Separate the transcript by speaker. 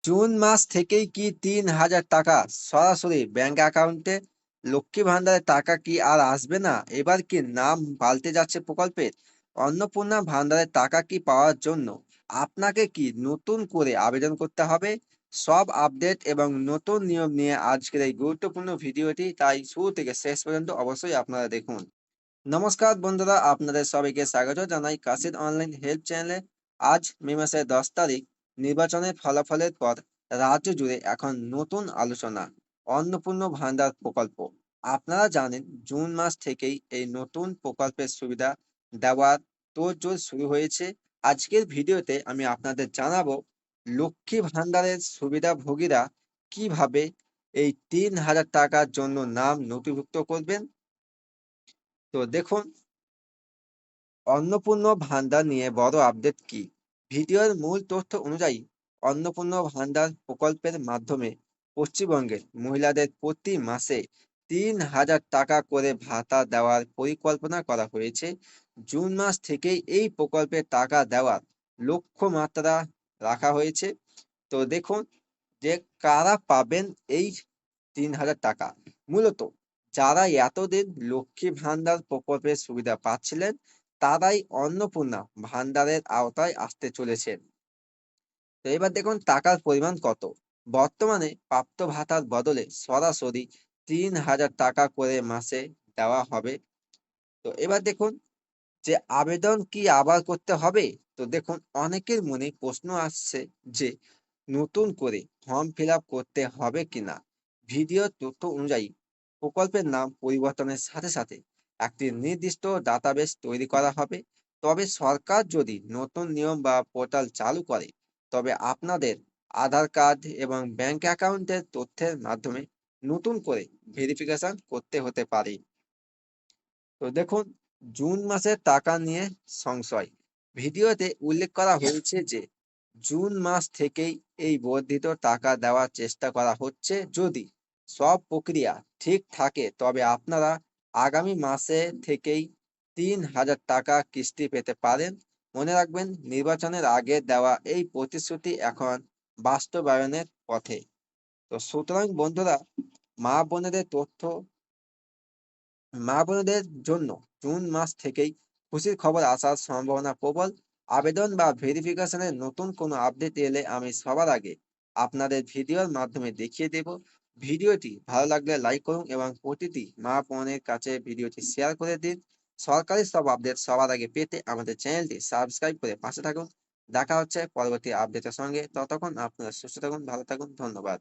Speaker 1: June মাস থেকেই কি ৩,০০০ টাকা সরাসরি ব্যাংক অ্যাকাউন্টে? লক্ষ্মী ভান্ডারের টাকা কি আর আসবে না? এবার কি নাম পাল্টে যাচ্ছে প্রকল্পের? অন্নপূর্ণা ভান্ডারের টাকা কি পাওয়ার জন্য আপনাকে কি নতুন করে আবেদন করতে হবে? সব আপডেট এবং নতুন নিয়ম নিয়ে আজকের এই গুরুত্বপূর্ণ ভিডিওটি, তাই শুরু থেকে শেষ পর্যন্ত অবশ্যই আপনারা দেখুন। নমস্কার বন্ধুরা, আপনাদের সবাইকে স্বাগত জানাই কাশির অনলাইন হেল্প চ্যানেলে। আজ মে মাসের 10 তারিখ। নির্বাচনের ফলাফলের পর রাজ্য জুড়ে এখন নতুন আলোচনা অন্নপূর্ণ ভান্ডার প্রকল্প। আপনারা জানেন জুন মাস থেকেই এই নতুন প্রকল্পের সুবিধা দেওয়ার তোড়জোড় শুরু হয়েছে। আজকের ভিডিওতে আমি আপনাদের জানাবো লক্ষ্মী ভান্ডারের সুবিধাভোগীরা কিভাবে এই ৩,০০০ টাকার জন্য নাম নথিভুক্ত করবেন। তো দেখুন, অন্নপূর্ণ ভান্ডার নিয়ে বড় আপডেট কি? ভিডিওর মূল তথ্য অনুযায়ী অন্নপূর্ণ ভান্ডার প্রকল্পের মাধ্যমে পশ্চিমবঙ্গের মহিলাদের প্রতি মাসে ৩,০০০ টাকা করে ভাতা দেওয়ার পরিকল্পনা করা হয়েছে। জুন মাস থেকেই এই প্রকল্পে টাকা দেওয়ার লক্ষ্যমাত্রা রাখা হয়েছে। তো দেখুন যে কারা পাবেন এই ৩,০০০ টাকা। মূলত যারা এতদিন লক্ষ্মী ভান্ডার প্রকল্পের সুবিধা পাচ্ছিলেন, তারাই অন্নপূর্ণা ভান্ডারের আওতায় আসতে চলেছেন। তো এবার দেখুন টাকার পরিমাণ কত। বর্তমানে প্রাপ্ত ভাতার বদলে সরাসরি ৩,০০০ টাকা করে মাসে দেওয়া হবে। তো এবার দেখুন যে আবেদন কি আবার করতে হবে? তো দেখুন, অনেকের মনে প্রশ্ন আসছে যে নতুন করে ফর্ম ফিল আপ করতে হবে কিনা। ভিডিওর তথ্য অনুযায়ী প্রকল্পের নাম পরিবর্তনের সাথে সাথে একটি নির্দিষ্ট ডাটাবেস তৈরি করা হবে। তবে সরকার যদি নতুন নিয়ম বা পোর্টাল চালু করে, তবে আপনাদের আধার কার্ড এবং ব্যাংক অ্যাকাউন্টের তথ্যের মাধ্যমে নতুন করে ভেরিফিকেশন করতে হতে পারে। তো দেখুন, জুন মাসের টাকা নিয়ে সংশয়। ভিডিওতে উল্লেখ করা হয়েছে যে জুন মাস থেকেই এই বর্ধিত টাকা দেওয়ার চেষ্টা করা হচ্ছে। যদি সব প্রক্রিয়া ঠিক থাকে তবে আপনারা আগামী মাসে থেকেই ৩,০০০ টাকা কিস্তি পেতে পারেন। মনে রাখবেন, নির্বাচনের আগে দেওয়া এই প্রতিশ্রুতি এখন বাস্তবায়নের পথে। তো সুতরাং বন্ধুরা, মা বোনেদের তথ্য মা বোনেদের জন্য জুন মাস থেকেই খুশির খবর আসার সম্ভাবনা প্রবল। আবেদন বা ভেরিফিকেশনের নতুন কোনো আপডেট এলে আমি সবার আগে আপনাদের ভিডিওর মাধ্যমে দেখিয়ে দেব। ভিডিওটি ভালো লাগলে লাইক করুন এবং প্রতিটি মা বোনের কাছে ভিডিওটি শেয়ার করে দিন। সরকারি সব আপডেট সবার আগে পেতে আমাদের চ্যানেলটি সাবস্ক্রাইব করে পাশে থাকুন। দেখা হচ্ছে পরবর্তী আপডেটের সঙ্গে। ততক্ষণ আপনারা সুস্থ থাকুন, ভালো থাকুন। ধন্যবাদ।